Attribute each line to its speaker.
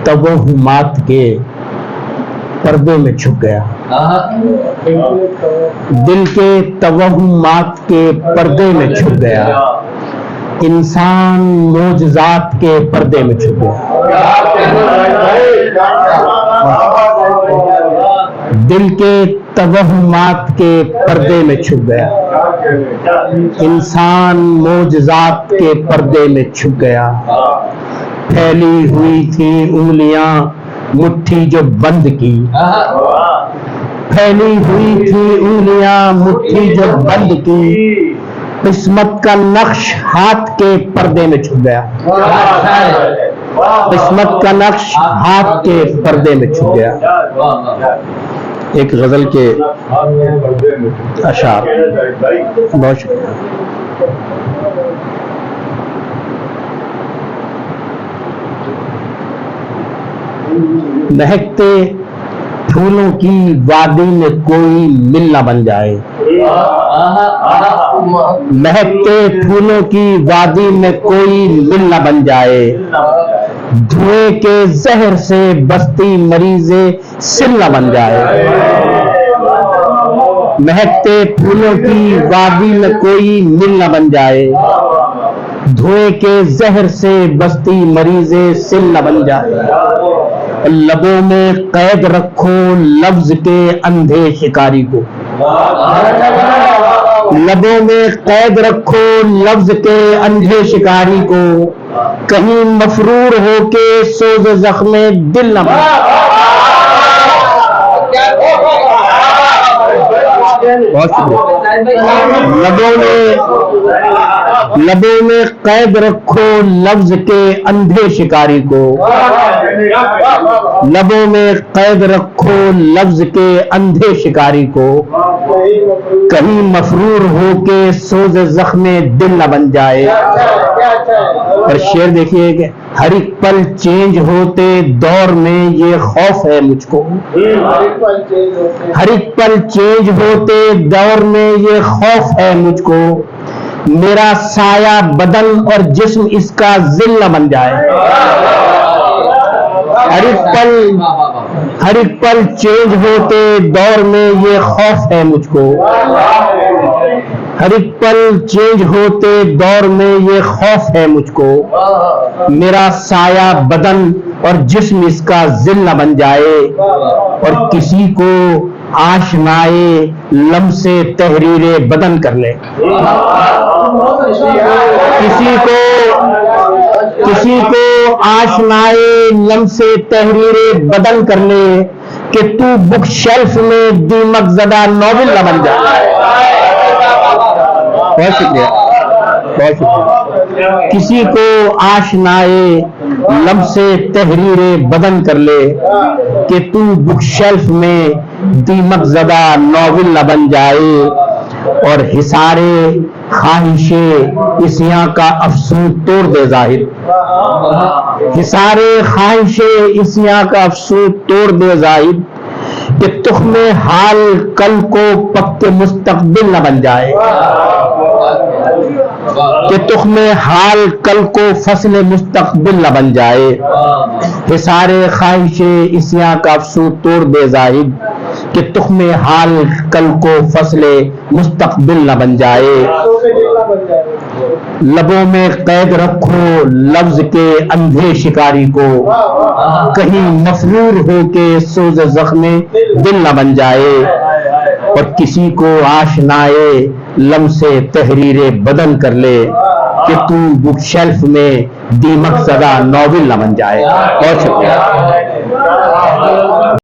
Speaker 1: توہمات کے پردے میں چھپ گیا، دل کے توہمات کے پردے میں چھپ گیا، انسان معجزات کے پردے میں چھپ گیا، دل کے توہمات کے پردے میں چھپ گیا، انسان معجزات کے پردے میں چھپ گیا، پھیلی ہوئی تھی انگلیاں مٹھی جو بند کی، پھیلی ہوئی تھی انگلیاں مٹھی جو بند کی، قسمت کا نقش ہاتھ کے پردے میں چھپ گیا، قسمت کا نقش ہاتھ کے پردے میں چھپ گیا۔ ایک غزل کے اشعار۔ بہت شکریہ۔ مہکتے پھولوں کی وادی میں کوئی مل نہ بن جائے، مہکتے پھولوں کی وادی میں کوئی مل نہ بن جائے، دھوئیں کے زہر سے بستی مریض سل نہ بن جائے، مہکتے پھولوں کی وادی میں کوئی مل نہ بن جائے، دھوئیں کے زہر سے بستی مریض سل نہ بن جائے، لبوں میں قید رکھو لفظ کے اندھے شکاری کو، لبوں میں قید رکھو لفظ کے اندھے شکاری کو، کہیں مفرور ہو کے سوز زخم دل نہ بن لبوں میں قید رکھو لفظ کے اندھے شکاری کو، لبوں میں قید رکھو لفظ کے اندھے شکاری کو، کہیں مفرور ہو کے سوز زخم دل نہ بن جائے۔ اور شعر دیکھیے کہ ہر ایک پل چینج ہوتے دور میں یہ خوف ہے مجھ کو، ہر ایک پل چینج ہوتے دور میں یہ خوف ہے مجھ کو، میرا سایہ بدن اور جسم اس کا ذل نہ بن جائے، ہر ایک پل چینج ہوتے دور میں یہ خوف ہے مجھ کو، ہر ایک پل چینج ہوتے دور میں یہ خوف ہے مجھ کو، میرا سایہ بدن اور جسم اس کا ذل نہ بن جائے، اور کسی کو آشنائے لمس تحریر بدن کر لے، کسی کو آشنائے لمس تحریر بدن کر لے، کہ تو بک شیلف میں دیمک زدہ ناول نہ بن جائے۔ بہت شکریہ، بہت شکریہ۔ کسی کو آشنائے لمس تحریر بدن کر لے، کہ تو بک شیلف میں دیمک زدہ ناول نہ بن جائے، اور حصارے خواہش عصیاں کا افسون توڑ دے ظاہر، حصارے خواہش عصیاں کا افسون توڑ دے ظاہر، کہ تخم حال کل کو پک مستقبل نہ بن جائے، کہ تخم حال کل کو فصل مستقبل نہ بن جائے، حصارے خواہش عصیاں کا افسون توڑ دے ظاہر، کہ تخم حال کل کو فصل مستقبل نہ بن جائے، لبوں میں قید رکھو لفظ کے اندھے شکاری کو، کہیں مفرور ہو کے سوز زخم دل نہ بن جائے، اور کسی کو آشنائے لمس تحریر بدن کر لے، کہ تو بک شیلف میں دیمک زدہ ناول نہ بن جائے۔ بہت شکریہ۔